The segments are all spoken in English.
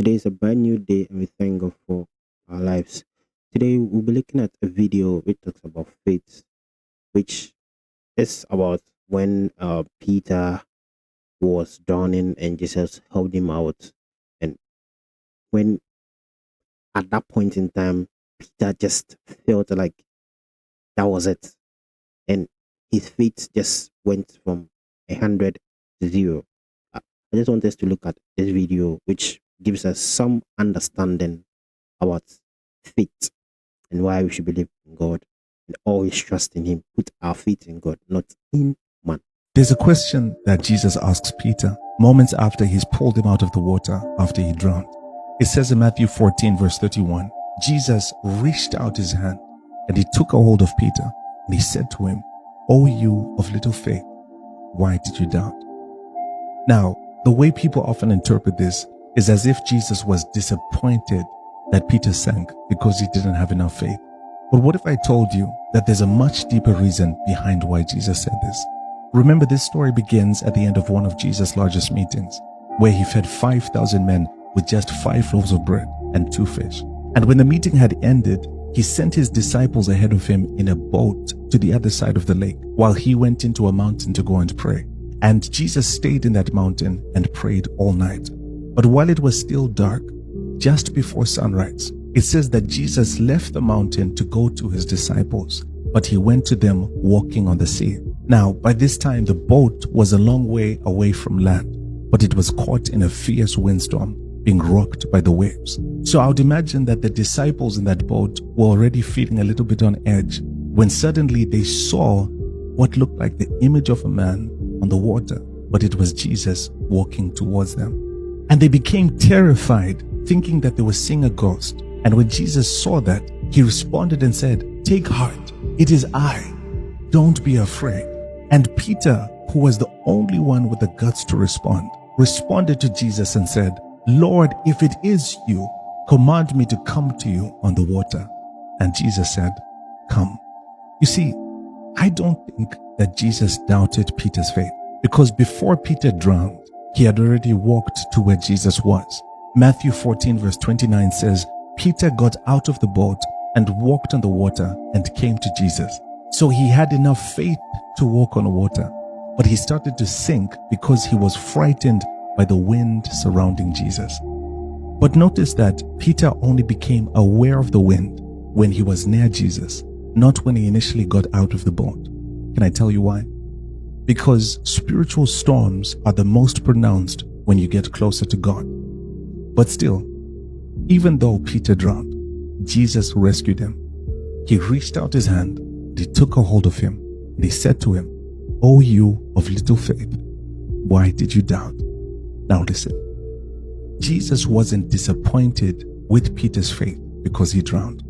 Today is a brand new day and we thank God for our lives. Today we'll be looking at a video which talks about faith, which is about when Peter was drowning and Jesus helped him out. And when at that point in time, Peter just felt like that was it. And his faith just went from 100 to zero. I just want us to look at this video, which gives us some understanding about faith and why we should believe in God and always trust in Him. Put our faith in God, not in man. There's a question that Jesus asks Peter moments after he's pulled him out of the water after he drowned. It says in Matthew 14, verse 31, Jesus reached out his hand and he took a hold of Peter and he said to him, "O you of little faith, why did you doubt?" Now, the way people often interpret this is as if Jesus was disappointed that Peter sank because he didn't have enough faith. But what if I told you that there's a much deeper reason behind why Jesus said this? Remember, this story begins at the end of one of Jesus' largest meetings, where he fed 5,000 men with just 5 loaves of bread and 2 fish. And when the meeting had ended, he sent his disciples ahead of him in a boat to the other side of the lake, while he went into a mountain to go and pray. And Jesus stayed in that mountain and prayed all night. But while it was still dark, just before sunrise, it says that Jesus left the mountain to go to his disciples, but he went to them walking on the sea. Now, by this time, the boat was a long way away from land, but it was caught in a fierce windstorm, being rocked by the waves. So I would imagine that the disciples in that boat were already feeling a little bit on edge when suddenly they saw what looked like the image of a man on the water, but it was Jesus walking towards them. And they became terrified, thinking that they were seeing a ghost. And when Jesus saw that, he responded and said, "Take heart, it is I. Don't be afraid." And Peter, who was the only one with the guts to responded to Jesus and said, "Lord, if it is you, command me to come to you on the water." And Jesus said, "Come." You see, I don't think that Jesus doubted Peter's faith, because before Peter drowned, he had already walked to where Jesus was. Matthew 14 verse 29 says, Peter got out of the boat and walked on the water and came to Jesus. So he had enough faith to walk on water, but he started to sink because he was frightened by the wind surrounding Jesus. But notice that Peter only became aware of the wind when he was near Jesus, not when he initially got out of the boat. Can I tell you why? Because spiritual storms are the most pronounced when you get closer to God. But still, even though Peter drowned, Jesus rescued him. He reached out his hand, and he took a hold of him, and he said to him, "O you of little faith, why did you doubt?" Now listen, Jesus wasn't disappointed with Peter's faith because he drowned.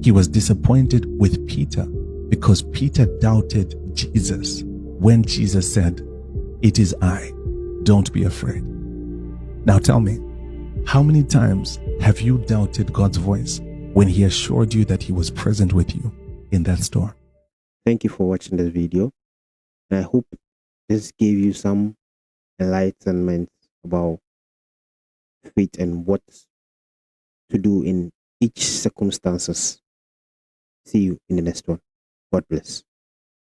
He was disappointed with Peter because Peter doubted Jesus when Jesus said, "It is I, don't be afraid." Now tell me, how many times have you doubted God's voice when he assured you that he was present with you in that storm? Thank you for watching this video. And I hope this gave you some enlightenment about faith and what to do in each circumstances. See you in the next one. God bless.